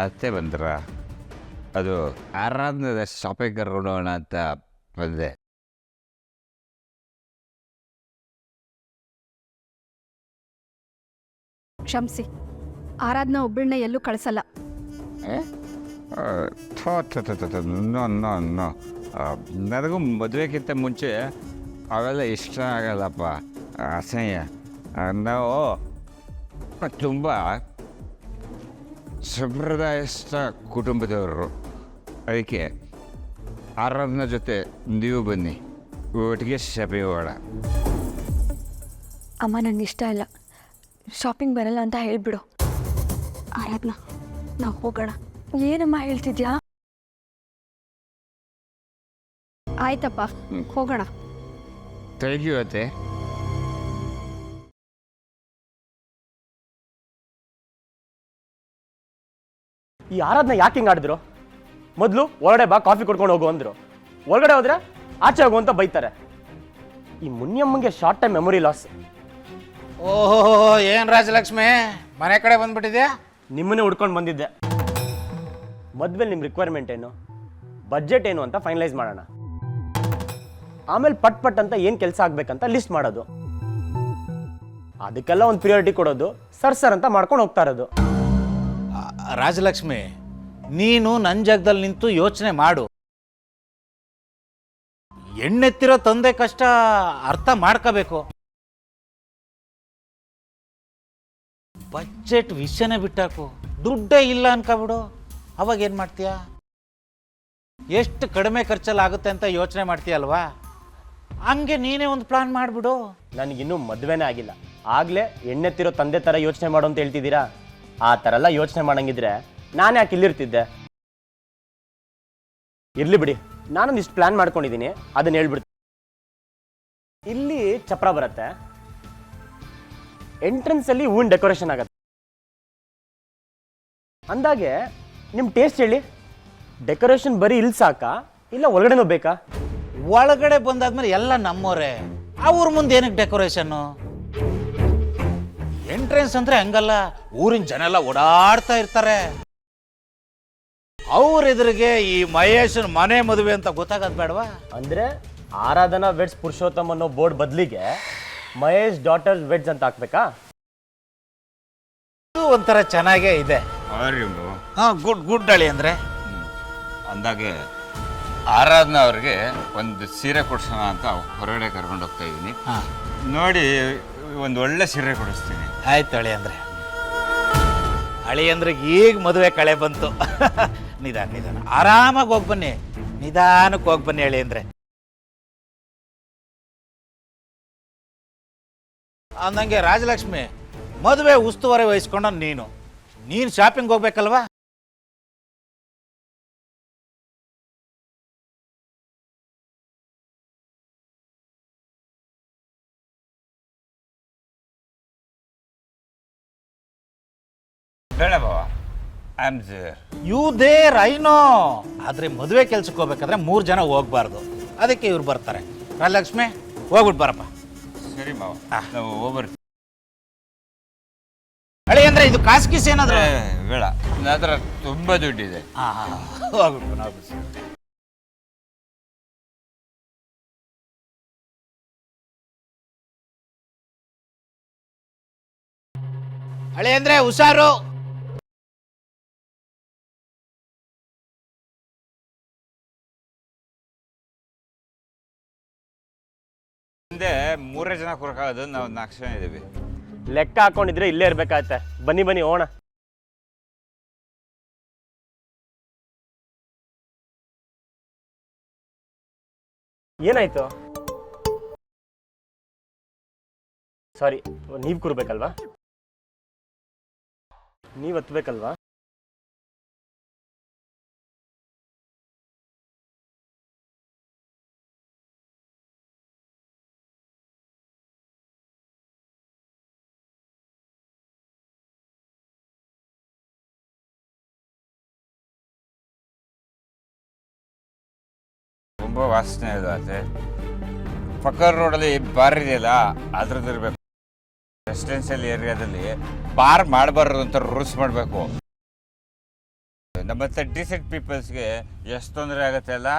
ಅತ್ತೆ ಬಂದ್ರ? ಅದು ಆರಾಧನದ ಶಾಪಿಂಗ್ ಕರ್ಕೊಂಡು ಹೋಗೋಣ ಅಂತ ಬಂದೆ. ಕ್ಷಮಿಸಿ, ಆರಾಧನಾ ಒಬ್ಬಳನ್ನ ಎಲ್ಲೂ ಕಳಿಸಲ್ಲ. ನನಗೂ ಮದುವೆಗಿಂತ ಮುಂಚೆ ಅವೆಲ್ಲ ಇಷ್ಟ ಆಗಲ್ಲಪ್ಪ, ಅಸಹ್ಯ. ನಾವು ತುಂಬ ಸಂಪ್ರದಾಯಸ್ಥ ಕುಟುಂಬದವರು. ಅದಕ್ಕೆ ಆರಾಧನಾ ಜೊತೆ ನೀವು ಬನ್ನಿ, ಒಟ್ಟಿಗೆ ಶಾಪಿಂಗ್ ಹೋಗೋಣ. ಅಮ್ಮ ನನಗೆ ಇಷ್ಟ ಇಲ್ಲ, ಶಾಪಿಂಗ್ ಬರಲ್ಲ ಅಂತ ಹೇಳ್ಬಿಡು. ಆರಾಧನಾ, ನಾವು ಹೋಗೋಣ. ಏನಮ್ಮ ಹೇಳ್ತಿದ್ಯಾ? ಆಯ್ತಪ್ಪ, ಹೋಗೋಣ. ಥ್ಯಾಂಕ್ ಯು ಅತ್ತೆ. ಈ ಆರಾಧನ ಯಾಕೆ ಹಿಂಗೆ ಆಡಿದ್ರು? ಮೊದಲು ಹೊರಗಡೆ ಬಾ, ಕಾಫಿ ಕೊಡ್ಕೊಂಡು ಹೋಗು ಅಂದರು. ಒಳಗಡೆ ಹೋದ್ರೆ ಆಚೆ ಹೋಗು ಅಂತ ಬೈತಾರೆ. ಈ ಮುನಿಯಮ್ಮಂಗೆ ಶಾರ್ಟ್ ಟೈಮ್ ಮೆಮೊರಿ ಲಾಸ್. ಓಹೋ, ಏನು ರಾಜಲಕ್ಷ್ಮಿ ಮನೆ ಕಡೆ ಬಂದ್ಬಿಟ್ಟಿದ್ಯಾ? ನಿಮ್ಮನ್ನೇ ಹುಡ್ಕೊಂಡು ಬಂದಿದ್ದೆ. ಮದುವೆ ನಿಮ್ಮ ರಿಕ್ವೈರ್ಮೆಂಟ್ ಏನು, ಬಜೆಟ್ ಏನು ಅಂತ ಫೈನಲೈಸ್ ಮಾಡೋಣ. ಆಮೇಲೆ ಪಟ್ ಪಟ್ ಅಂತ ಏನು ಕೆಲಸ ಆಗ್ಬೇಕಂತ ಲಿಸ್ಟ್ ಮಾಡೋದು. ಅದಕ್ಕೆಲ್ಲ ಒಂದು ಪ್ರಿಯಾರಿಟಿ ಕೊಡೋದು, ಸರ್ ಅಂತ ಮಾಡ್ಕೊಂಡು ಹೋಗ್ತಾ ಇರೋದು. ರಾಜಲಕ್ಷ್ಮಿ, ನೀನು ನನ್ನ ಜಾಗದಲ್ಲಿ ನಿಂತು ಯೋಚನೆ ಮಾಡು. ಎಣ್ಣೆತ್ತಿರೋ ತಂದೆ ಕಷ್ಟ ಅರ್ಥ ಮಾಡ್ಕೋಬೇಕು. ಬಜೆಟ್ ವಿಷಯನೇ ಬಿಟ್ಟಾಕು, ದುಡ್ಡೇ ಇಲ್ಲ ಅನ್ಕೊಬಿಡು. ಅವಾಗ ಏನು ಮಾಡ್ತೀಯ? ಎಷ್ಟು ಕಡಿಮೆ ಖರ್ಚಲ್ಲಿ ಆಗುತ್ತೆ ಅಂತ ಯೋಚನೆ ಮಾಡ್ತೀಯಲ್ವಾ? ಹಂಗೆ ನೀನೇ ಒಂದು ಪ್ಲಾನ್ ಮಾಡಿಬಿಡು. ನನಗಿನ್ನೂ ಮದುವೆನೇ ಆಗಿಲ್ಲ, ಆಗಲೇ ಎಣ್ಣೆತ್ತಿರೋ ತಂದೆ ಥರ ಯೋಚನೆ ಮಾಡು ಅಂತ ಹೇಳ್ತಿದ್ದೀರಾ? ಆ ಥರ ಎಲ್ಲ ಯೋಚನೆ ಮಾಡಂಗಿದ್ರೆ ನಾನು ಯಾಕೆ ಇಲ್ಲಿರ್ತಿದ್ದೆ? ಇರ್ಲಿ ಬಿಡಿ, ನಾನೊಂದಿಷ್ಟು ಪ್ಲಾನ್ ಮಾಡ್ಕೊಂಡಿದ್ದೀನಿ, ಅದನ್ನ ಹೇಳ್ಬಿಡ್ತೀನಿ. ಇಲ್ಲಿ ಚಪ್ರ ಬರುತ್ತೆ, ಎಂಟ್ರೆನ್ಸ್ ಅಲ್ಲಿ ಹೂವಿನ ಡೆಕೋರೇಷನ್ ಆಗತ್ತೆ. ಅಂದಾಗೆ ನಿಮ್ಮ ಟೇಸ್ಟ್ ಹೇಳಿ, ಡೆಕೋರೇಷನ್ ಬರೀ ಇಲ್ಲಿ ಸಾಕಾ ಇಲ್ಲ ಒಳಗಡೆನೂ ಬೇಕಾ? ಒಳಗಡೆ ಬಂದಾದ್ಮೇಲೆ ಎಲ್ಲ ನಮ್ಮೋರೆ, ಅವ್ರ ಮುಂದೆ ಏನಕ್ಕೆ ಡೆಕೋರೇಷನ್ನು? ಎಂಟ್ರೆನ್ಸ್ ಅಂದ್ರೆ ಹಂಗಲ್ಲ, ಊರಿನ ಜನ ಎಲ್ಲ ಓಡಾಡ್ತಾ ಇರ್ತಾರೆ. ಅವ್ರ ಎದುರಿಗೆ ಈ ಮಹೇಶನ್ ಮನೆ ಮದುವೆ ಅಂತ ಗೊತ್ತಾಗದ್ ಬೇಡವಾ? ಅಂದ್ರೆ ಆರಾಧನಾ ವೆಡ್ಸ್ ಪುರುಷೋತ್ತಮ್ ಅನ್ನೋ ಬೋರ್ಡ್ ಬದಲಿಗೆ ಮಹೇಶ್ ಡಾಟರ್ಸ್ ವೆಡ್ಸ್ ಅಂತ ಹಾಕ್ಬೇಕಾ? ಇದು ಒಂಥರ ಚೆನ್ನಾಗೇ ಇದೆ. ಗುಡ್ ಅಳಿ ಅಂದ್ರೆ ಅಂದಾಗೆ ಆರಾಧನಾ ಅವ್ರಿಗೆ ಒಂದು ಸೀರೆ ಕೊಡ್ಸೋಣ ಅಂತ ಹೊರಗಡೆ ಕರ್ಕೊಂಡು ಹೋಗ್ತಾ ಇದ್ದೀನಿ. ನೋಡಿ, ಒಂದು ಒಳ್ಳೆ ಸೀರೆ ಕೊಡಿಸ್ತೀನಿ. ಆಯ್ತು ಅಳಿ ಅಂದ್ರೆ. ಅಳಿ ಅಂದ್ರೆ ಈಗ ಮದುವೆ ಕಳೆ ಬಂತು. ನಿಧಾನ ಆರಾಮಾಗಿ ಹೋಗಿ ಬನ್ನಿ, ನಿಧಾನಕ್ಕೆ ಹೋಗಿ ಬನ್ನಿ ಅಳಿ ಅಂದ್ರೆ. ಅಂದಂಗೆ ರಾಜಲಕ್ಷ್ಮಿ, ಮದುವೆ ಉಸ್ತುವಾರಿ ವಹಿಸ್ಕೊಂಡ ನೀನು ಶಾಪಿಂಗ್ ಹೋಗ್ಬೇಕಲ್ವಾ? ಬೇಡ ಬಾವ, I am there. You there, I know. ಆದ್ರೆ ಮದುವೆ ಕೆಲ್ಸಕ್ಕೆ ಹೋಗ್ಬೇಕಾದ್ರೆ 3 ಜನ ಹೋಗ್ಬಾರ್ದು, ಅದಕ್ಕೆ ಇವ್ರು ಬರ್ತಾರೆ. ರಾಜಲಕ್ಷ್ಮಿ, ಹೋಗ್ಬಿಟ್ಟು ಬರಪ್ಪ. ಸರಿ ಮಾವ, ನಾವು ಹೋಗ್ಬರ್ತೀವಿ. ಅಳಿ ಅಂದ್ರೆ ಇದು ಕಾಸು ಗೀಸ್ ಏನಾದ್ರು? ಬೇಡ, ನನ್ನ ಹತ್ರ ತುಂಬ ದುಡ್ಡಿದೆ. ಹೋಗ್ಬಿಟ್ಟು ನಾವು. ಅಳಿ ಅಂದ್ರೆ ಹುಷಾರು. ಹಿಂದೆ 3 ಜನ ಕೊರಕಾಗೋದು, ನಾವು 4 ಜನ ಇದ್ದೀವಿ. ಲೆಕ್ಕ ಹಾಕೊಂಡಿದ್ರೆ ಇಲ್ಲೇ ಇರ್ಬೇಕಾಗತ್ತೆ. ಬನ್ನಿ ಹೋಗೋಣ. ಏನಾಯ್ತು? ಸಾರಿ, ನೀವು ಕೂರ್ಬೇಕಲ್ವಾ? ನೀವು ಹತ್ಬೇಕಲ್ವಾ? ತುಂಬ ವಾಸನೆ ಇದೆ. ಪಕ್ಕ ರೋಡಲ್ಲಿ ಬಾರ್ ಇದೆಯಲ್ಲ, ಅದ್ರದ್ದು ಇರಬೇಕು. ರೆಸಿಡೆನ್ಷಿಯಲ್ ಏರಿಯಾದಲ್ಲಿ ಬಾರ್ ಮಾಡಬಾರ್ದು ಅಂತ ರೂಲ್ಸ್ ಮಾಡಬೇಕು. ನಮ್ಮ ಡೀಸೆಂಟ್ ಪೀಪಲ್ಸ್ಗೆ ಎಷ್ಟು ತೊಂದರೆ ಆಗುತ್ತೆ ಅಲ್ಲ.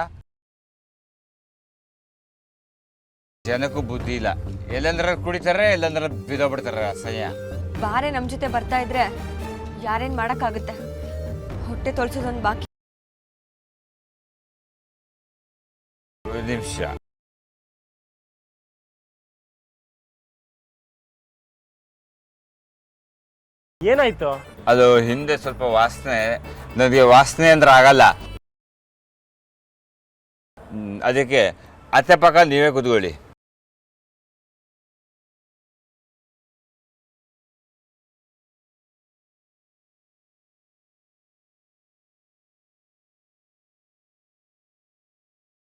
ಜನಕ್ಕೂ ಬುದ್ಧಿ ಇಲ್ಲ, ಎಲ್ಲಂದ್ರೆ ಕುಡಿತಾರೆ, ಎಲ್ಲಂದ್ರೆ ಬಿದ್ದೋಗ್ಬಿಡ್ತಾರೆ. ಅಸಹ್ಯ. ಬಾರೆ ನಮ್ಮ ಜೊತೆ ಬರ್ತಾ ಇದ್ರೆ ಯಾರೇನು ಮಾಡೋಕ್ಕಾಗುತ್ತೆ? ಹೊಟ್ಟೆ ತೊಳ್ಸೋದೊಂದು ಬಾಕಿ. ಒಂದು ನಿಮಿಷ. ಏನಾಯ್ತು? ಅದು ಹಿಂದೆ ಸ್ವಲ್ಪ ವಾಸನೆ, ನನಗೆ ವಾಸನೆ ಅಂದ್ರೆ ಆಗಲ್ಲ. ಅದಕ್ಕೆ ಅತ್ತೆ ಪಕ್ಕ ನೀವೇ ಕೂತ್ಕೊಳ್ಳಿ.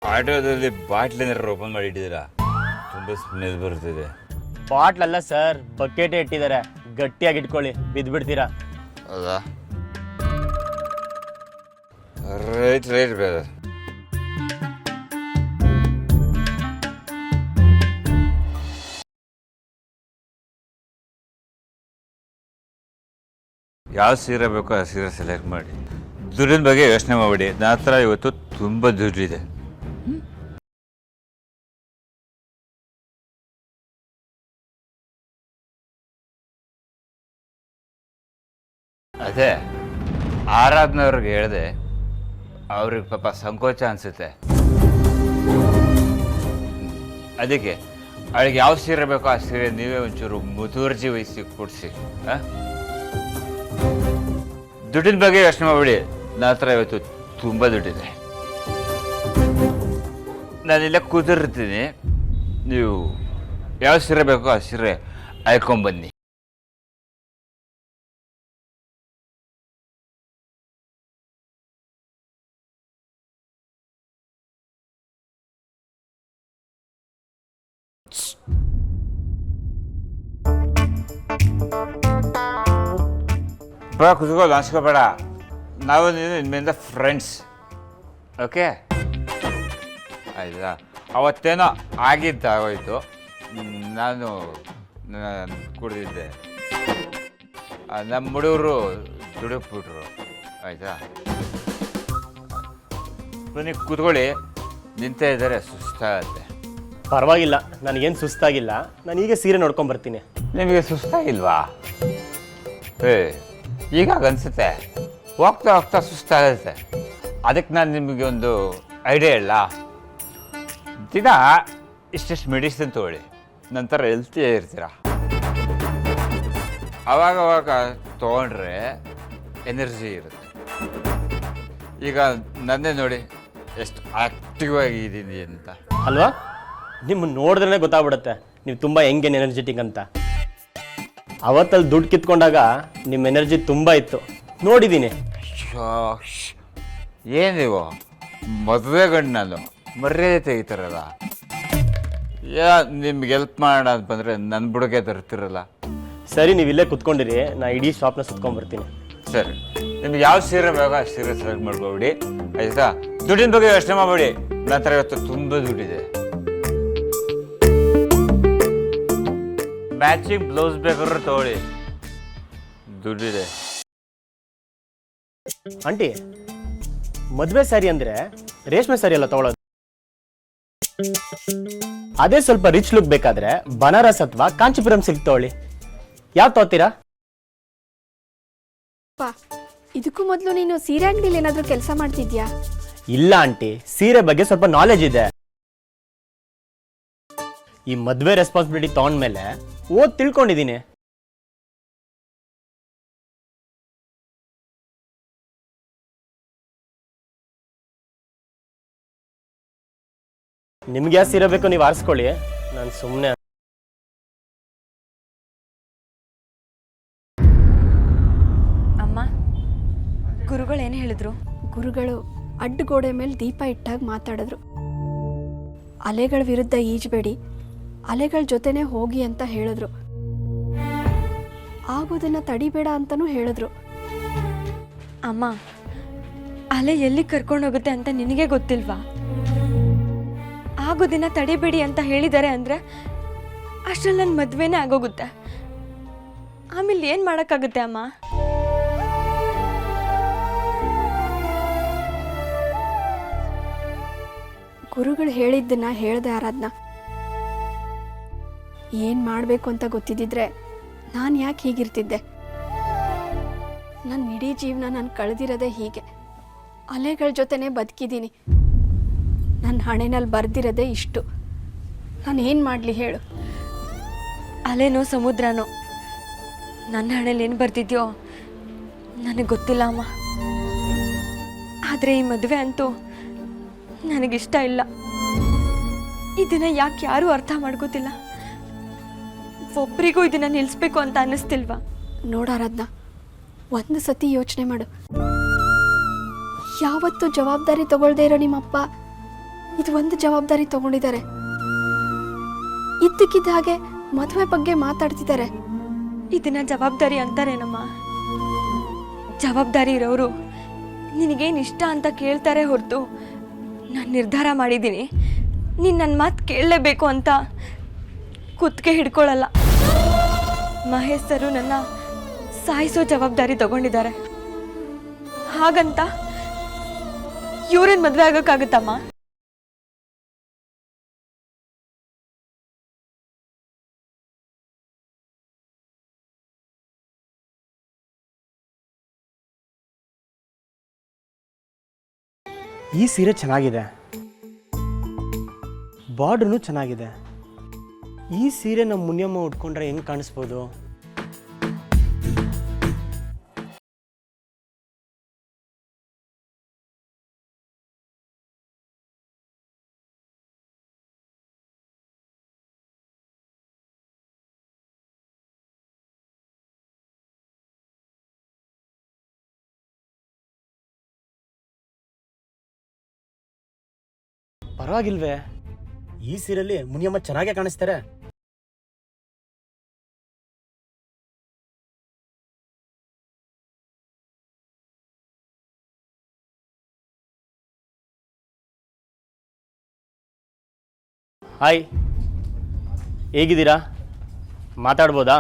ಆಟೋದಲ್ಲಿ ಬಾಟ್ಲಿ ಏನಾರು ಓಪನ್ ಮಾಡಿ ಇಟ್ಟಿದ್ದೀರಾ? ತುಂಬ ಸ್ಮೆಲ್ ಬರ್ತಿದೆ. ಬಾಟ್ಲಲ್ಲ ಸರ್, ಬಕೆಟೇ ಇಟ್ಟಿದ್ದಾರೆ. ಗಟ್ಟಿಯಾಗಿ ಇಟ್ಕೊಳ್ಳಿ, ಬಿದ್ದುಬಿಡ್ತೀರಾ. ಹೌದಾ? Right right brother. ಯಾವ ಸೀರೆ ಬೇಕೋ ಆ ಸೀರೆ ಸೆಲೆಕ್ಟ್ ಮಾಡಿ. ದುಡ್ಡಿನ ಬಗ್ಗೆ ಯೋಚನೆ ಮಾಡಬೇಡಿ. ನನ್ನ ಹತ್ರ ಇವತ್ತು ತುಂಬ ದುಡ್ಡಿದೆ. ಅದೇ ಆರಾಧನವ್ರಿಗೆ ಹೇಳಿದೆ, ಅವ್ರಿಗೆ ಪಾಪ ಸಂಕೋಚ ಅನಿಸುತ್ತೆ. ಅದಕ್ಕೆ ಅವಳಿಗೆ ಯಾವ ಸೀರೆ ಬೇಕೋ ಆ ಸೀರೆ ನೀವೇ ಒಂಚೂರು ಮುತುವರ್ಜಿ ವಹಿಸಿ ಕೊಡಿಸಿ. ದುಡ್ಡಿನ ಬಗ್ಗೆ ಯೋಚನೆ ಮಾಡಬೇಡಿ. ನನ್ನ ಹತ್ರ ಇವತ್ತು ತುಂಬ ದುಡ್ಡಿದೆ. ನಾನಿಲ್ಲ ಕೂತಿರ್ತೀನಿ, ನೀವು ಯಾವ ಸೀರೆ ಬೇಕೋ ಆ ಸೀರೆ ಆಯ್ಕೊಂಬನ್ನಿ. ಬಾ ಕುತ್ಕೋ, ಅನ್ಸ್ಕೋಬೇಡ. ನಾವು ನೀನು ಇನ್ಮೇಲಿಂದ ಫ್ರೆಂಡ್ಸ್. ಓಕೆ ಆಯ್ತಾ? ಅವತ್ತೇನೋ ಆಗಿದ್ದಾಗೋಯ್ತು. ನಾನು ಕುಡಿದಿದ್ದೆ. ನಮ್ಮ ಹುಡುಗರು ದುಡುಕ್ಬಿಟ್ರು. ಆಯಿತಾ? ಬನ್ನಿ ಕೂತ್ಕೊಳ್ಳಿ. ನಿಂತೇ ಇದ್ದಾರೆ, ಸುಸ್ತಾಗತ್ತೆ. ಪರವಾಗಿಲ್ಲ, ನನಗೇನು ಸುಸ್ತಾಗಿಲ್ಲ. ನಾನು ಈಗ ಸೀರೆ ನೋಡ್ಕೊಂಡು ಬರ್ತೀನಿ. ನಿಮಗೆ ಸುಸ್ತಾಗಿಲ್ವಾ? ಈಗಾಗ ಅನಿಸುತ್ತೆ, ಹೋಗ್ತಾ ಹೋಗ್ತಾ ಸುಸ್ತಾಗುತ್ತೆ. ಅದಕ್ಕೆ ನಾನು ನಿಮಗೆ ಒಂದು ಐಡಿಯಾ ಇಲ್ಲ. ದಿನ ಇಷ್ಟೆಷ್ಟು ಮೆಡಿಸಿನ್ ತೊಗೊಳ್ಳಿ, ನಂತರ ಹೆಲ್ತಿಯೇ ಇರ್ತೀರ. ಅವಾಗ ತೊಗೊಂಡ್ರೆ ಎನರ್ಜಿ ಇರುತ್ತೆ. ಈಗ ನನ್ನೇ ನೋಡಿ ಎಷ್ಟು ಆ್ಯಕ್ಟಿವ್ ಆಗಿದ್ದೀನಿ ಅಂತ ಅಲ್ವಾ? ನಿಮ್ಮನ್ನು ನೋಡಿದ್ರೇ ಗೊತ್ತಾಗ್ಬಿಡುತ್ತೆ ನೀವು ತುಂಬ ಹೆಂಗೇನು ಎನರ್ಜೆಟಿಕ್ ಅಂತ. ಅವತ್ತಲ್ಲಿ ದುಡ್ಡು ಕಿತ್ಕೊಂಡಾಗ ನಿಮ್ಮ ಎನರ್ಜಿ ತುಂಬ ಇತ್ತು, ನೋಡಿದ್ದೀನಿ. ಏನಿವು ಮದುವೆ ಗಂಡು ನಾನು ಮರ್ಯಾದೆ ತೆಗಿತಾರಲ್ಲ. ನಿಮ್ಗೆ ಹೆಲ್ಪ್ ಮಾಡೋಣ ಅಂತ ಬಂದರೆ ನನ್ನ ಬುಡಗೆ ತರ್ತಿರಲ್ಲ. ಸರಿ, ನೀವು ಇಲ್ಲೇ ಕುತ್ಕೊಂಡಿರಿ, ನಾ ಇಡೀ ಶಾಪ್ನ ಸುತ್ಕೊಂಡ್ಬರ್ತೀನಿ. ಸರಿ, ನಿಮ್ಗೆ ಯಾವ ಸೀರೆ ಬೇಕೋ ಆ ಸೀರೆ ಸೆಲೆಕ್ಟ್ ಮಾಡ್ಕೊಬಿಡಿ. ಆಯ್ತಾ? ದುಡ್ಡಿನ ಬಗ್ಗೆ ಯೋಚನೆ ಮಾಡಬೇಡಿ. ನನ್ನ ಹತ್ರ ಇವತ್ತು ತುಂಬ ದುಡ್ಡಿದೆ. ಮ್ಯಾಚಿಂಗ್ ಬ್ಲೌಸ್ ಬೇಕಾದ್ರೆ ತಗೊಳ್ಳಿ, ದುಡ್ಡಿದೆ. ಆಂಟಿ, ಮದುವೆ ಸ್ಯಾರಿ ಅಂದರೆ ರೇಷ್ಮೆ ಸ್ಯಾರಿ ಎಲ್ಲ ತಗೊಳ್ಳೋದು. ಅದೇ ಸ್ವಲ್ಪ ರಿಚ್ ಲುಕ್ ಬೇಕಾದ್ರೆ ಬನಾರಸ್ ಅಥವಾ ಕಾಂಚಿಪುರಂ ಸಿಲ್ಕ್ ತಗೊಳ್ಳಿ. ಯಾವ ತಗೋತೀರಾ? ಇದಕ್ಕೂ ಮೊದಲು ನೀನು ಸೀರೆ ಅಂಗಡಿಲಿ ಏನಾದರೂ ಕೆಲಸ ಮಾಡ್ತಿದ್ಯಾ? ಇಲ್ಲ ಆಂಟಿ, ಸೀರೆ ಬಗ್ಗೆ ಸ್ವಲ್ಪ ನಾಲೆಜ್ ಇದೆ. ಈ ಮದುವೆ ರೆಸ್ಪಾನ್ಸಿಬಿಲಿಟಿ ತಗೊಂಡ್ಮೇಲೆ ತಿಳ್ಕೊಂಡಿದ್ದೀನಿ. ನಿಮ್ಗೆ ಯಾವ ಸೀರೆ ಬೇಕು ನೀವು ಆರಿಸ್ಕೊಳ್ಳಿ, ನಾನು ಸುಮ್ಮನೆ. ಅಮ್ಮ, ಗುರುಗಳು ಏನು ಹೇಳಿದ್ರು? ಗುರುಗಳು ಅಡ್ಡಗೋಡೆ ಮೇಲೆ ದೀಪ ಇಟ್ಟಾಗ ಮಾತಾಡಿದ್ರು. ಅಲೆಗಳ ವಿರುದ್ಧ ಈಜಬೇಡಿ, ಅಲೆಗಳ ಜೊತೆನೇ ಹೋಗಿ ಅಂತ ಹೇಳಿದ್ರು. ಆಗೋದನ್ನ ತಡಿಬೇಡ ಅಂತಲೂ ಹೇಳಿದ್ರು. ಅಮ್ಮ, ಅಲೆ ಎಲ್ಲಿ ಕರ್ಕೊಂಡೋಗುತ್ತೆ ಅಂತ ನಿನಗೆ ಗೊತ್ತಿಲ್ವಾ? ಆಗೋದಿನ ತಡಿಬೇಡಿ ಅಂತ ಹೇಳಿದ್ದಾರೆ ಅಂದರೆ ಅಷ್ಟರಲ್ಲಿ ನನ್ನ ಮದುವೆನೇ ಆಗೋಗುತ್ತೆ. ಆಮೇಲೆ ಏನು ಮಾಡೋಕ್ಕಾಗುತ್ತೆ ಅಮ್ಮ? ಗುರುಗಳು ಹೇಳಿದ್ದನ್ನ ಹೇಳ್ದೆ ಆರಾಧನಾ. ಏನು ಮಾಡಬೇಕು ಅಂತ ಗೊತ್ತಿದ್ದಿದ್ರೆ ನಾನು ಯಾಕೆ ಹೀಗಿರ್ತಿದ್ದೆ? ನನ್ನ ಇಡೀ ಜೀವನ ನಾನು ಕಳೆದಿರೋದೇ ಹೀಗೆ, ಅಲೆಗಳ ಜೊತೆನೇ ಬದುಕಿದ್ದೀನಿ. ನನ್ನ ಹಣೆನಲ್ಲಿ ಬರೆದಿರೋದೇ ಇಷ್ಟು. ನಾನು ಏನು ಮಾಡಲಿ ಹೇಳು? ಅಲೆನೋ ಸಮುದ್ರನೋ, ನನ್ನ ಹಣೆಯಲ್ಲಿ ಏನು ಬರ್ತಿದ್ಯೋ ನನಗೆ ಗೊತ್ತಿಲ್ಲ ಅಮ್ಮ. ಆದರೆ ಈ ಮದುವೆ ಅಂತೂ ನನಗಿಷ್ಟ ಇಲ್ಲ. ಇದನ್ನು ಯಾಕೆ ಯಾರೂ ಅರ್ಥ ಮಾಡ್ಕೋತಿಲ್ಲ? ಒಬ್ಬರಿಗೂ ಇದನ್ನು ನಿಲ್ಲಿಸ್ಬೇಕು ಅಂತ ಅನ್ನಿಸ್ತಿಲ್ವಾ? ನೋಡಾರಾದ್ನ, ಒಂದು ಸತಿ ಯೋಚನೆ ಮಾಡು. ಯಾವತ್ತೂ ಜವಾಬ್ದಾರಿ ತಗೊಳ್ದೇ ಇರೋ ನಿಮ್ಮಪ್ಪ ಇದು ಒಂದು ಜವಾಬ್ದಾರಿ ತಗೊಂಡಿದ್ದಾರೆ. ಇದ್ದಕ್ಕಿದ್ದ ಹಾಗೆ ಮದುವೆ ಬಗ್ಗೆ ಮಾತಾಡ್ತಿದ್ದಾರೆ. ಇದನ್ನ ಜವಾಬ್ದಾರಿ ಅಂತಾರೇನಮ್ಮ? ಜವಾಬ್ದಾರಿ ಇರೋರು ನಿನಗೇನು ಇಷ್ಟ ಅಂತ ಕೇಳ್ತಾರೆ ಹೊರತು, ನಾನು ನಿರ್ಧಾರ ಮಾಡಿದ್ದೀನಿ ನೀನು ನನ್ನ ಮಾತು ಕೇಳಲೇಬೇಕು ಅಂತ ಕುತ್ತಿಗೆ ಹಿಡ್ಕೊಳ್ಳಲ್ಲ. ಮಹೇಶ್ ಸರು ನನ್ನ ಸಾಯಿಸೋ ಜವಾಬ್ದಾರಿ ತಗೊಂಡಿದ್ದಾರೆ. ಹಾಗಂತ ಇವ್ರೇನು ಮದುವೆ ಆಗೋಕ್ಕಾಗುತ್ತಮ್ಮ? ಈ ಸೀರೆ ಚೆನ್ನಾಗಿದೆ, ಬಾರ್ಡ್ರೂ ಚೆನ್ನಾಗಿದೆ. ಈ ಸೀರೆ ನಮ್ಮ ಮುನಿಯಮ್ಮ ಉಟ್ಕೊಂಡ್ರೆ ಹೆಂಗೆ ಕಾಣಿಸ್ಬೋದು? ಪರವಾಗಿಲ್ವೇ? ಈ ಸೀರೆಯಲ್ಲಿ ಮುನಿಯಮ್ಮ ಚೆನ್ನಾಗೇ ಕಾಣಿಸ್ತಾರೆ. ಹಾಯ್, ಹೇಗಿದ್ದೀರಾ? ಮಾತಾಡ್ಬೋದಾ?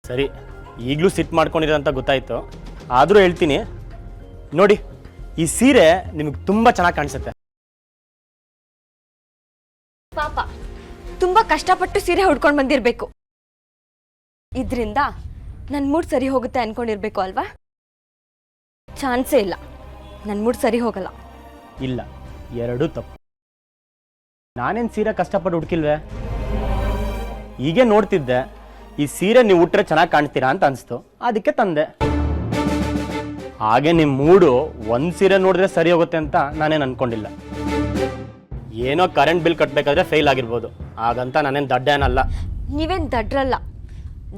ಸರಿ, ಈಗಲೂ ಸಿಟ್ ಮಾಡ್ಕೊಂಡಿರೋ ಅಂತ ಗೊತ್ತಾಯ್ತು, ಆದರೂ ಹೇಳ್ತೀನಿ ನೋಡಿ, ಈ ಸೀರೆ ನಿಮಗೆ ತುಂಬ ಚೆನ್ನಾಗಿ ಕಾಣಿಸುತ್ತೆ. ಪಾಪ ತುಂಬಾ ಕಷ್ಟಪಟ್ಟು ಸೀರೆ ಹುಡ್ಕೊಂಡು ಬಂದಿರಬೇಕು. ಇದರಿಂದ ನನ್ನ ಮೂಡ್ ಸರಿ ಹೋಗುತ್ತೆ ಅನ್ಕೊಂಡಿರ್ಬೇಕು ಅಲ್ವಾ? ಚಾನ್ಸೇ ಇಲ್ಲ, ನನ್ನ ಮೂಡ್ ಸರಿ ಹೋಗಲ್ಲ. ಇಲ್ಲ, ಎರಡೂ ತಪ್ಪು. ನಾನೇನು ಸೀರೆ ಕಷ್ಟಪಟ್ಟು ಹುಡುಕಿಲ್ವೇ? ಹೀಗೆ ನೋಡ್ತಿದ್ದೆ, ಈ ಸೀರೆ ನೀವು ಉಟ್ರೆ ಚೆನ್ನಾಗಿ ಕಾಣ್ತೀರಾ ಅಂತ ಅನಿಸ್ತು, ಅದಕ್ಕೆ ತಂದೆ. ಹಾಗೆ ನಿಮ್ಮ ಮೂಡು ಒಂದು ಸೀರೆ ನೋಡಿದ್ರೆ ಸರಿ ಹೋಗುತ್ತೆ ಅಂತ ನಾನೇನು ಅನ್ಕೊಂಡಿಲ್ಲ. ಏನೋ ಕರೆಂಟ್ ಬಿಲ್ ಕಟ್ಟಬೇಕಾದ್ರೆ ಫೇಲ್ ಆಗಿರ್ಬೋದು, ಹಾಗಂತ ನಾನೇನು ದಡ್ಡ ಏನಲ್ಲ. ನೀವೇನು ದಡ್ರಲ್ಲ,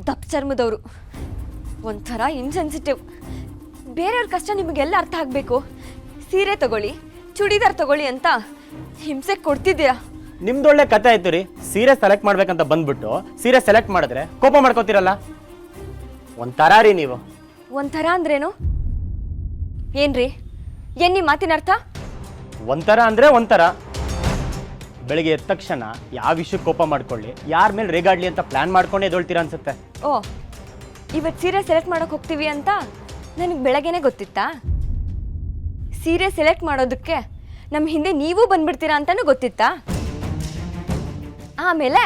ದಪ್ಪ ಚರ್ಮದವರು. ಒಂಥರ ಇನ್ಸೆನ್ಸಿಟಿವ್. ಬೇರೆಯವ್ರ ಕಷ್ಟ ನಿಮಗೆಲ್ಲ ಅರ್ಥ ಆಗಬೇಕು. ಸೀರೆ ತಗೊಳ್ಳಿ, ಚೂಡಿದಾರ್ ತಗೊಳ್ಳಿ ಅಂತ ಹಿಂಸೆ ಕೊಡ್ತಿದ್ದೀರಾ. ನಿಮ್ದೊಳ್ಳೆ ಕತೆ ಆಯ್ತು ರೀ. ಸೀರೆ ಸೆಲೆಕ್ಟ್ ಮಾಡ್ಬೇಕಂತ ಬಂದ್ಬಿಟ್ಟು ಸೀರೆ ಸೆಲೆಕ್ಟ್ ಮಾಡಿದ್ರೆ ಕೋಪ ಮಾಡ್ಕೋತೀರಲ್ಲ, ಒಂಥರ ರೀ ನೀವು. ಒಂಥರ ಅಂದ್ರೇನು? ಏನ್ರಿ ಏನ್ ನಿಮ್ಮ ಮಾತಿನ ಅರ್ಥ? ಒಂಥರ ಅಂದರೆ ಒಂಥರ. ಬೆಳಿಗ್ಗೆ ಎದ್ದ ತಕ್ಷಣ ಯಾವ ವಿಷಯಕ್ಕೆ ಕೋಪ ಮಾಡ್ಕೊಳ್ಳಿ, ಯಾರ ಮೇಲೆ ರೇಗಾಡ್ಲಿ ಅಂತ ಪ್ಲಾನ್ ಮಾಡ್ಕೊಂಡೇ ಎದೊಳ್ತೀರಾ ಅನ್ಸುತ್ತೆ. ಓ, ಇವತ್ತು ಸೀರೆ ಸೆಲೆಕ್ಟ್ ಮಾಡೋಕೆ ಹೋಗ್ತೀವಿ ಅಂತ ನನಗೆ ಬೆಳಗ್ಗೆನೇ ಗೊತ್ತಿತ್ತಾ? ಸೀರೆ ಸೆಲೆಕ್ಟ್ ಮಾಡೋದಕ್ಕೆ ನಮ್ಮ ಹಿಂದೆ ನೀವು ಬಂದ್ಬಿಡ್ತೀರಾ ಅಂತಲೂ ಗೊತ್ತಿತ್ತಾ? ಆಮೇಲೆ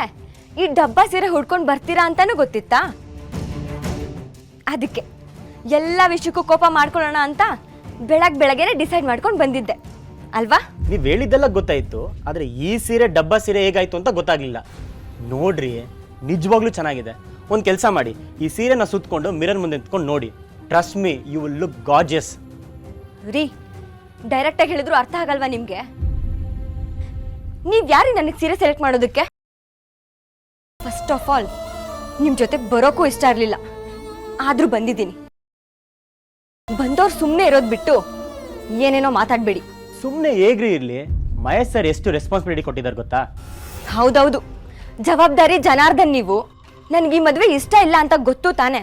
ಈ ಡಬ್ಬ ಸೀರೆ ಹುಡ್ಕೊಂಡು ಬರ್ತೀರಾ ಅಂತಲೂ ಗೊತ್ತಿತ್ತಾ? ಅದಕ್ಕೆ ಎಲ್ಲ ವಿಷಯಕ್ಕೂ ಕೋಪ ಮಾಡ್ಕೊಳ್ಳೋಣ ಅಂತ ಬೆಳಗ್ಗೆನೆ ಡಿಸೈಡ್ ಮಾಡ್ಕೊಂಡು ಬಂದಿದ್ದೆ ಅಲ್ವಾ? ನೀವು ಹೇಳಿದ್ದೆಲ್ಲ ಗೊತ್ತಾಯ್ತು, ಆದರೆ ಈ ಸೀರೆ ಡಬ್ಬ ಸೀರೆ ಹೇಗಾಯ್ತು ಅಂತ ಗೊತ್ತಾಗ್ಲಿಲ್ಲ. ನೋಡ್ರಿ, ನಿಜವಾಗ್ಲೂ ಚೆನ್ನಾಗಿದೆ. ಒಂದು ಕೆಲಸ ಮಾಡಿ, ಈ ಸೀರೆನ ಸುತ್ತಕೊಂಡು ಮಿರರ್ ಮುಂದೆ ನಿಂತ್ಕೊಂಡು ನೋಡಿ. Trust me, you will look gorgeous. ರೀ, ಡೈರೆಕ್ಟಾಗಿ ಹೇಳಿದ್ರು ಅರ್ಥ ಆಗಲ್ವಾ ನಿಮಗೆ? ನೀವು ಯಾರಿ ನನಗೆ ಸೀರೆ ಸೆಲೆಕ್ಟ್ ಮಾಡೋದಕ್ಕೆ? ಫಸ್ಟ್ ಆಫ್ ಆಲ್ ನಿಮ್ಮ ಜೊತೆ ಬರೋಕ್ಕೂ ಇಷ್ಟ ಇರಲಿಲ್ಲ, ಆದರೂ ಬಂದಿದ್ದೀನಿ. ಬಂದವ್ರು ಸುಮ್ಮನೆ ಇರೋದು ಬಿಟ್ಟು ಏನೇನೋ ಮಾತಾಡಬೇಡಿ. ಸುಮ್ಮನೆ ಹೇಗ್ರಿ ಇರಲಿ, ಮಹೇಶ್ ಸರ್ ಎಷ್ಟು ರೆಸ್ಪಾನ್ಸಿಬಿಲಿಟಿ ಕೊಟ್ಟಿದ್ದಾರೆ ಗೊತ್ತಾ? ಹೌದೌದು, ಜವಾಬ್ದಾರಿ ಜನಾರ್ದನ್ ನೀವು. ನನಗೆ ಈ ಮದುವೆ ಇಷ್ಟ ಇಲ್ಲ ಅಂತ ಗೊತ್ತು ತಾನೆ.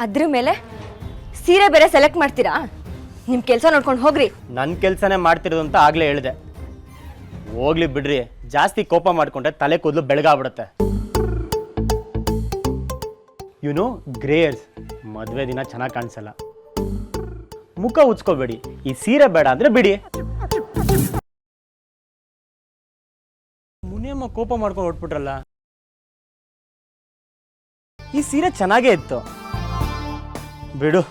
ಅದ್ರ ಮೇಲೆ ಸೀರೆ ಬೇರೆ ಸೆಲೆಕ್ಟ್ ಮಾಡ್ತೀರಾ? ನಿಮ್ಮ ಕೆಲಸ ನೋಡ್ಕೊಂಡು ಹೋಗ್ರಿ. ನನ್ನ ಕೆಲಸನೇ ಮಾಡ್ತಿರೋದು ಅಂತ ಆಗಲೇ ಹೇಳಿದೆ. ಹೋಗ್ಲಿ ಬಿಡ್ರಿ, ಜಾಸ್ತಿ ಕೋಪ ಮಾಡ್ಕೊಂಡ್ರೆ ತಲೆ ಕೂದಲು ಬೆಳಗಾಗ್ಬಿಡುತ್ತೆ. ಯುನೋ ಗ್ರೇಯರ್ಸ್, ಮದುವೆ ದಿನ ಚೆನ್ನಾಗಿ ಕಾಣಿಸಲ್ಲ. ಮುಖ ಉಚ್ಕೋಬೇಡಿ. ಈ ಸೀರೆ ಬೇಡ ಅಂದರೆ ಬಿಡಿ. ಮುನಿಯಮ್ಮ ಕೋಪ ಮಾಡ್ಕೊಂಡು ಹೊಟ್ಬಿಟ್ರಲ್ಲ. ಈ ಸೀರೆ ಚೆನ್ನಾಗೇ ಇತ್ತು ಬಿಡು.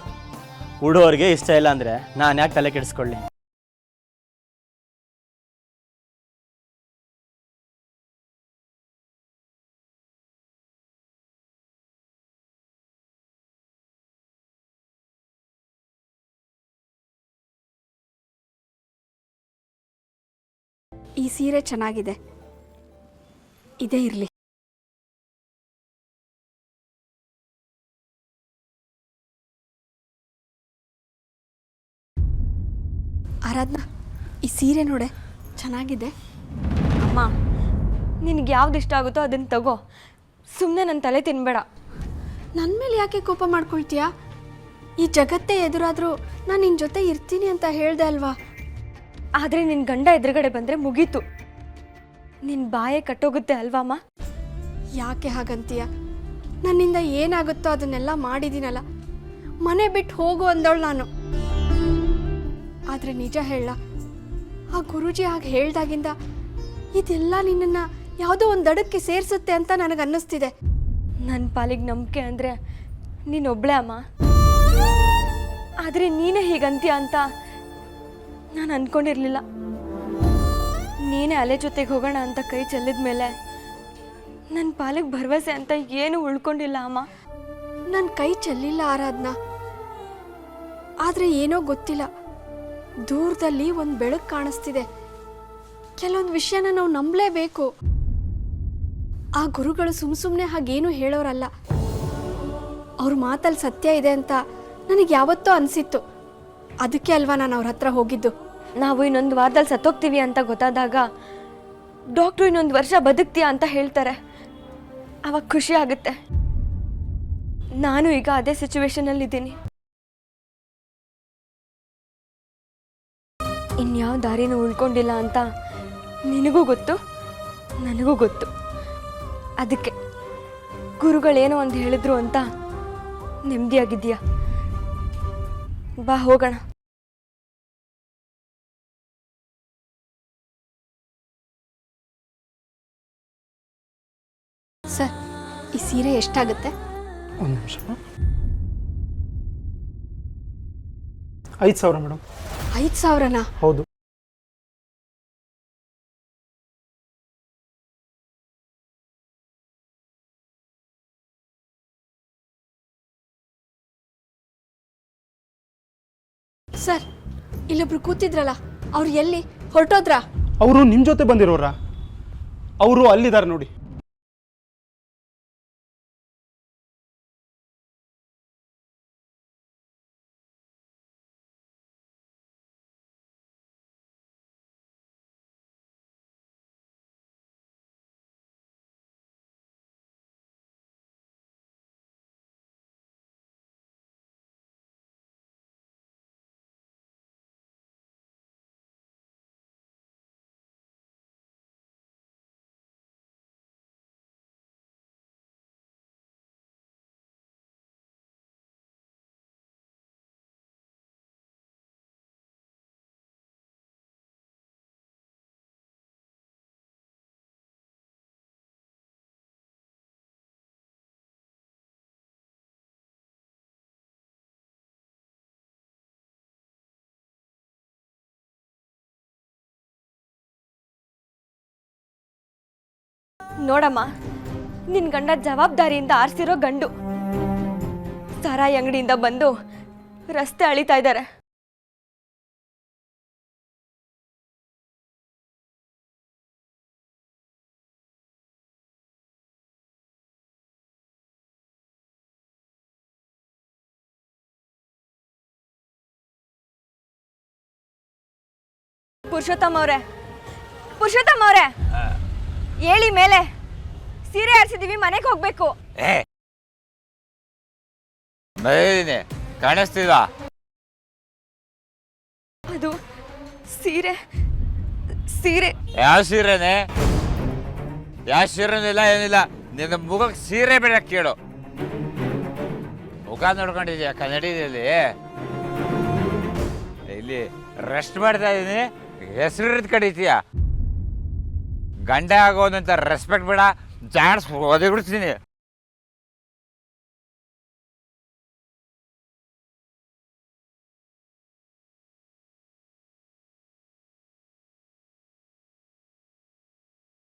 ಉಡೋರ್ಗೆ ಇಷ್ಟ ಇಲ್ಲ ಅಂದ್ರೆ ನಾನು ಯಾಕೆ ತಲೆ ಕೆಡಿಸ್ಕೊಳ್ಳಿ. ಈ ಸೀರೆ ಚೆನ್ನಾಗಿದೆ, ಇದೇ ಇರಲಿ. ಆರಾಧನಾ, ಈ ಸೀರೆ ನೋಡೆ ಚೆನ್ನಾಗಿದೆ. ಅಮ್ಮ, ನಿನಗೆ ಯಾವ್ದು ಇಷ್ಟ ಆಗುತ್ತೋ ಅದನ್ನು ತಗೋ. ಸುಮ್ಮನೆ ನನ್ನ ತಲೆ ತಿನ್ಬೇಡ. ನನ್ನ ಮೇಲೆ ಯಾಕೆ ಕೋಪ ಮಾಡ್ಕೊಳ್ತೀಯಾ? ಈ ಜಗತ್ತೇ ಎದುರಾದರೂ ನಾನು ನಿನ್ನ ಜೊತೆ ಇರ್ತೀನಿ ಅಂತ ಹೇಳ್ದೆ ಅಲ್ವಾ? ಆದರೆ ನಿನ್ನ ಗಂಡ ಎದುರುಗಡೆ ಬಂದರೆ ಮುಗೀತು. ನಿನ್ನ ಬಾಯೇ ಕಟ್ಟೋಗುತ್ತೆ ಅಲ್ವಮ್ಮ? ಯಾಕೆ ಹಾಗಂತೀಯ? ನನ್ನಿಂದ ಏನಾಗುತ್ತೋ ಅದನ್ನೆಲ್ಲ ಮಾಡಿದ್ದೀನಲ್ಲ. ಮನೆ ಬಿಟ್ಟು ಹೋಗು ಅಂದವಳು ನಾನು. ಆದರೆ ನಿಜ ಹೇಳ, ಆ ಗುರೂಜಿ ಹಾಗೆ ಹೇಳ್ದಾಗಿಂದ ಇದೆಲ್ಲ ನಿನ್ನನ್ನು ಯಾವುದೋ ಒಂದು ದಡಕ್ಕೆ ಸೇರಿಸುತ್ತೆ ಅಂತ ನನಗನ್ನಿಸ್ತಿದೆ. ನನ್ನ ಪಾಲಿಗೆ ನಂಬಿಕೆ ಅಂದರೆ ನೀನೊಬ್ಳೆ ಅಮ್ಮ. ಆದರೆ ನೀನೇ ಹೀಗಂತೀಯ ಅಂತ ನಾನು ಅಂದ್ಕೊಂಡಿರಲಿಲ್ಲ. ನೀನೇ ಅಲೆ ಜೊತೆಗೆ ಹೋಗೋಣ ಅಂತ ಕೈ ಚೆಲ್ಲಿದ ಮೇಲೆ ನನ್ನ ಪಾಲಿಗೆ ಭರವಸೆ ಅಂತ ಏನು ಉಳ್ಕೊಂಡಿಲ್ಲ ಅಮ್ಮ. ನನ್ನ ಕೈ ಚೆಲ್ಲಿಲ್ಲ ಆರಾಧನಾ. ಆದರೆ ಏನೋ ಗೊತ್ತಿಲ್ಲ, ದೂರದಲ್ಲಿ ಒಂದು ಬೆಳಕು ಕಾಣಿಸ್ತಿದೆ. ಕೆಲವೊಂದು ವಿಷಯನ ನಾವು ನಂಬಲೇಬೇಕು. ಆ ಗುರುಗಳು ಸುಮ್ಮನೆ ಹಾಗೇನು ಹೇಳೋರಲ್ಲ. ಅವ್ರ ಮಾತಲ್ಲಿ ಸತ್ಯ ಇದೆ ಅಂತ ನನಗೆ ಯಾವತ್ತೋ ಅನಿಸಿತ್ತು. ಅದಕ್ಕೆ ಅಲ್ವಾ ನಾನು ಅವ್ರ ಹತ್ರ ಹೋಗಿದ್ದು. ನಾವು ಇನ್ನೊಂದು ವಾರದಲ್ಲಿ ಸತ್ತೋಗ್ತೀವಿ ಅಂತ ಗೊತ್ತಾದಾಗ ಡಾಕ್ಟ್ರು ಇನ್ನೊಂದು ವರ್ಷ ಬದುಕ್ತೀಯಾ ಅಂತ ಹೇಳ್ತಾರೆ. ಅವಾಗ ಖುಷಿ ಆಗುತ್ತೆ. ನಾನು ಈಗ ಅದೇ ಸಿಚುವೇಶನಲ್ಲಿದ್ದೀನಿ. ಇನ್ಯಾವ ದಾರಿನೂ ಉಳ್ಕೊಂಡಿಲ್ಲ ಅಂತ ನಿನಗೂ ಗೊತ್ತು, ನನಗೂ ಗೊತ್ತು. ಅದಕ್ಕೆ ಗುರುಗಳೇನೋ ಒಂದು ಹೇಳಿದ್ರು ಅಂತ ನೆಮ್ಮದಿಯಾಗಿದ್ದೀಯಾ? ಬಾ ಹೋಗೋಣ. ಸರ್, ಈ ಸೀರೆ ಎಷ್ಟಾಗುತ್ತೆ? ಒಂದು ನಿಮಿಷ. 5,000 ಮೇಡಮ್. 5,000ನಾ? ಹೌದು. ಸರ್, ಇಲ್ಲೊಬ್ರು ಕೂತಿದ್ರಲ್ಲ, ಅವ್ರು ಎಲ್ಲಿ ಹೊರಟೋದ್ರಾ? ಅವರು ನಿಮ್ಮ ಜೊತೆ ಬಂದಿರೋರ? ಅವರು ಅಲ್ಲಿದ್ದಾರೆ ನೋಡಿ. ನೋಡಮ್ಮ, ನಿನ್ನ ಗಂಡ ಜವಾಬ್ದಾರಿಯಿಂದ ಆರಿಸಿರೋ ಗಂಡು. ಸಾರಾಯಿ ಅಂಗಡಿಯಿಂದ ಬಂದು ರಸ್ತೆ ಅಳಿತಾ ಇದ್ದಾರೆ. ಪುರುಷೋತ್ತಮ್ ಅವರೇ, ಹೇಳಿ ಮೇಲೆ. ಸೀರೆ ಆರಿಸಿದೀವಿ, ಮನೆಗೆ ಹೋಗ್ಬೇಕು. ಕಾಣಿಸ್ತಿಲ್ವಾ? ಅದು ಸೀರೆ ಸೀರೆ ಯಾವ ಸೀರೆನೆ? ಯಾವ ಸೀರೆನಿಲ್ಲ, ಏನಿಲ್ಲ. ನಿನ್ನ ಮುಖಕ್ಕೆ ಸೀರೆ ಬೇಡ ಕೇಳು. ಮುಖ ನೋಡ್ಕೊಂಡಿದ್ಯಾ ಕನ್ನಡಿಯಲ್ಲಿ? ಇಲ್ಲಿ ರೆಸ್ಟ್ ಮಾಡ್ತಾ ಇದ್ದೀನಿ, ಹೆಸರು ಕಡಿತೀಯ ಗಂಡ ಆಗೋದಂತ ರೆಸ್ಪೆಕ್ಟ್ ಬೇಡ ಜಾಡ್ಸ್ ಓದಿ ಬಿಡ್ತೀನಿ